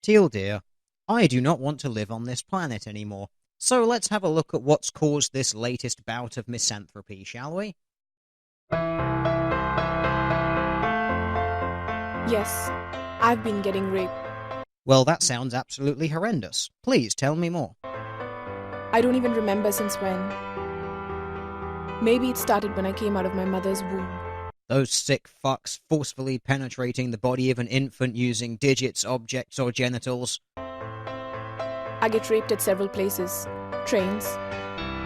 Teal dear, I do not want to live on this planet anymore. So let's have a look at what's caused this latest bout of misanthropy, shall we? Yes, I've been getting raped. Well, that sounds absolutely horrendous. Please tell me more. I don't even remember since when. Maybe it started when I came out of my mother's womb. Those sick fucks forcefully penetrating the body of an infant using digits, objects, or genitals. I get raped at several places. Trains,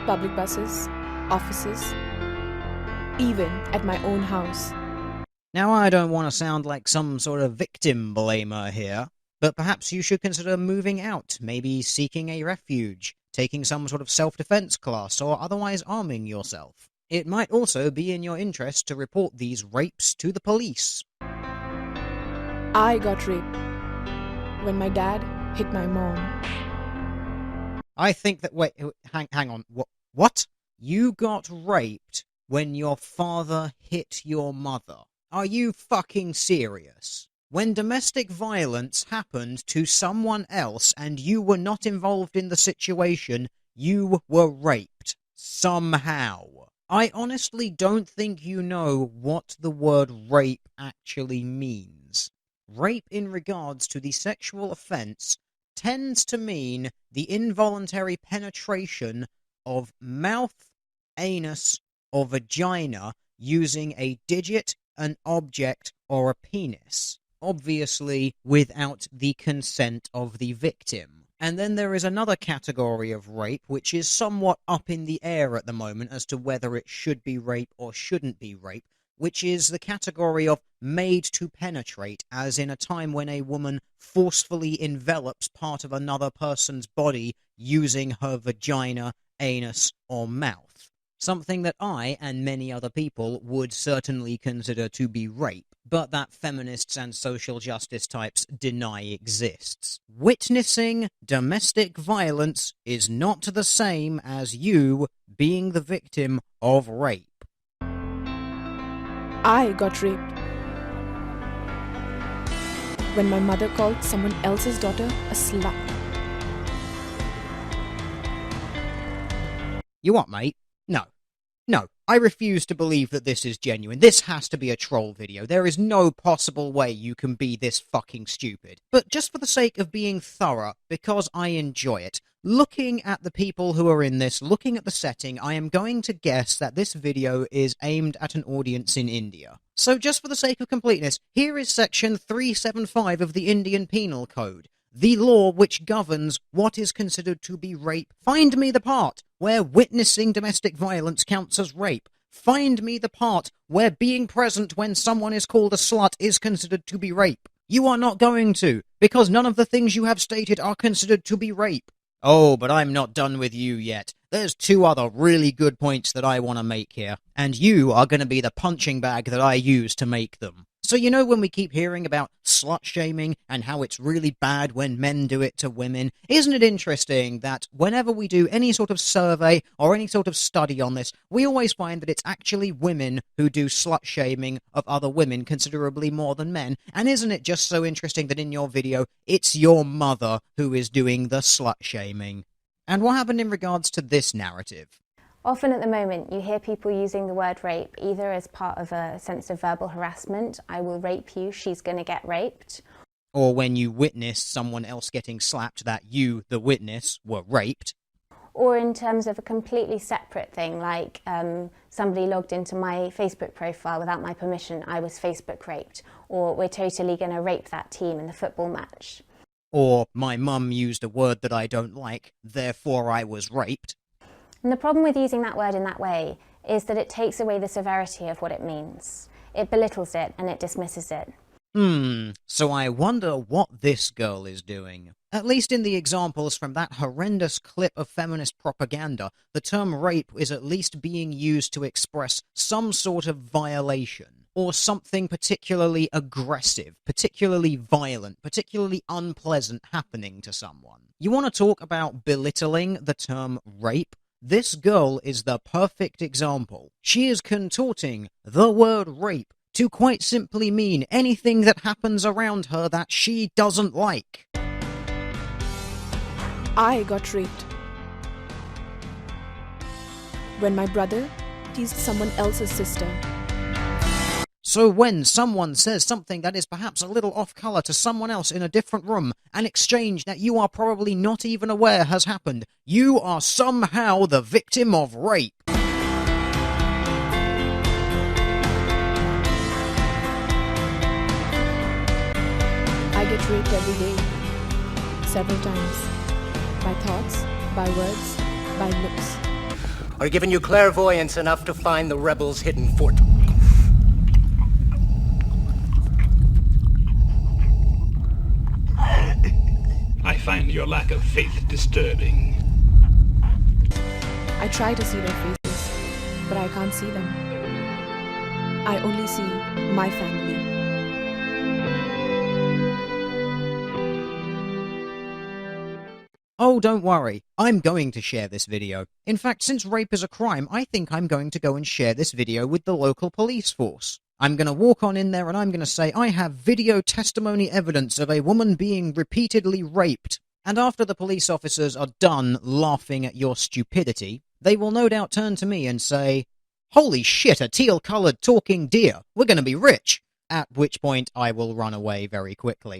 public buses, offices, even at my own house. Now, I don't want to sound like some sort of victim blamer here, but perhaps you should consider moving out, maybe seeking a refuge, taking some sort of self-defense class, or otherwise arming yourself. It might also be in your interest to report these rapes to the police. I got raped when my dad hit my mom. I think that... Wait, hang on. What? You got raped when your father hit your mother? Are you fucking serious? When domestic violence happened to someone else and you were not involved in the situation, you were raped. Somehow. I honestly don't think you know what the word rape actually means. Rape in regards to the sexual offence tends to mean the involuntary penetration of mouth, anus, or vagina using a digit, an object, or a penis, obviously without the consent of the victim. And then there is another category of rape which is somewhat up in the air at the moment as to whether it should be rape or shouldn't be rape, which is the category of made to penetrate, as in a time when a woman forcefully envelops part of another person's body using her vagina, anus, or mouth. Something that I, and many other people, would certainly consider to be rape, but that feminists and social justice types deny exists. Witnessing domestic violence is not the same as you being the victim of rape. I got raped when my mother called someone else's daughter a slut. You what, mate? No, I refuse to believe that this is genuine. This has to be a troll video. There is no possible way you can be this fucking stupid. But just for the sake of being thorough, because I enjoy it, looking at the people who are in this, looking at the setting, I am going to guess that this video is aimed at an audience in India. So just for the sake of completeness, here is section 375 of the Indian Penal Code. The law which governs what is considered to be rape. Find me the part where witnessing domestic violence counts as rape. Find me the part where being present when someone is called a slut is considered to be rape. You are not going to, because none of the things you have stated are considered to be rape. Oh, but I'm not done with you yet. There's two other really good points that I want to make here, and you are going to be the punching bag that I use to make them. So you know when we keep hearing about slut-shaming and how it's really bad when men do it to women, isn't it interesting that whenever we do any sort of survey or any sort of study on this, we always find that it's actually women who do slut-shaming of other women considerably more than men? And isn't it just so interesting that in your video, it's your mother who is doing the slut-shaming? And what happened in regards to this narrative? Often at the moment you hear people using the word rape either as part of a sense of verbal harassment, I will rape you, she's going to get raped. Or when you witness someone else getting slapped that you, the witness, were raped. Or in terms of a completely separate thing, like somebody logged into my Facebook profile without my permission, I was Facebook raped. Or we're totally going to rape that team in the football match. Or my mum used a word that I don't like, therefore I was raped. And the problem with using that word in that way is that it takes away the severity of what it means. It belittles it and it dismisses it. So I wonder what this girl is doing. At least in the examples from that horrendous clip of feminist propaganda, the term rape is at least being used to express some sort of violation, or something particularly aggressive, particularly violent, particularly unpleasant happening to someone. You want to talk about belittling the term rape? This girl is the perfect example. She is contorting the word rape to quite simply mean anything that happens around her that she doesn't like. I got raped. When my brother teased someone else's sister. So when someone says something that is perhaps a little off-colour to someone else in a different room, an exchange that you are probably not even aware has happened, you are somehow the victim of rape. I get raped every day, several times, by thoughts, by words, by looks. Are given you clairvoyance enough to find the rebels' hidden fort. I find your lack of faith disturbing. I try to see their faces, but I can't see them. I only see my family. Oh, don't worry, I'm going to share this video. In fact, since rape is a crime, I think I'm going to go and share this video with the local police force. I'm going to walk on in there and I'm going to say, I have video testimony evidence of a woman being repeatedly raped. And after the police officers are done laughing at your stupidity, they will no doubt turn to me and say, holy shit, a teal-coloured talking deer, we're going to be rich. At which point I will run away very quickly.